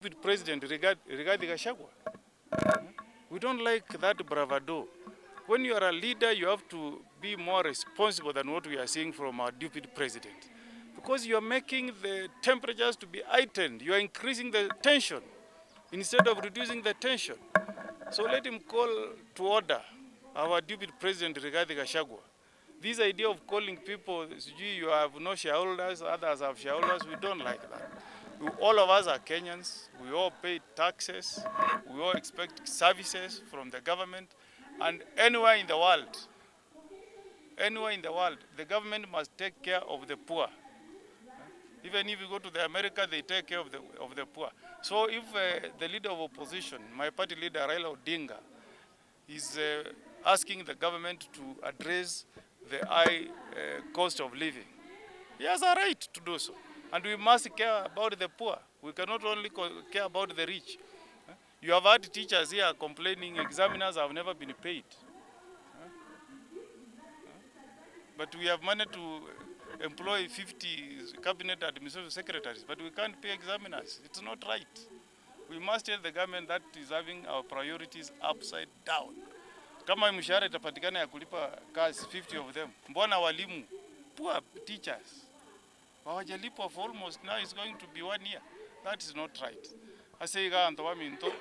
With President regarding Gachagua. We don't like that bravado. When you are a leader, you have to be more responsible than what we are seeing from our deputy president. Because you are making the temperatures to be heightened. You are increasing the tension instead of reducing the tension. So let him call to order our deputy president regarding Gachagua. This idea of calling people, you have no shareholders, others have shareholders, we don't like that. All of us are Kenyans, we all pay taxes, we all expect services from the government, and anywhere in the world, the government must take care of the poor. Even if you go to America, they take care of the poor. So if the leader of opposition, my party leader Raila Odinga, is asking the government to address the high cost of living, he has a right to do so. And we must care about the poor. We cannot only care about the rich. You have had teachers here complaining examiners have never been paid. But we have managed to employ 50 cabinet administrative secretaries, but we can't pay examiners. It's not right. We must tell the government that is having our priorities upside down. Kama mshahara itapatikana ya kulipa kazi 50 of them, mbona walimu, poor teachers, hawajalipwa for almost now it's going to be 1 year. That is not right. Aseiga antowa minto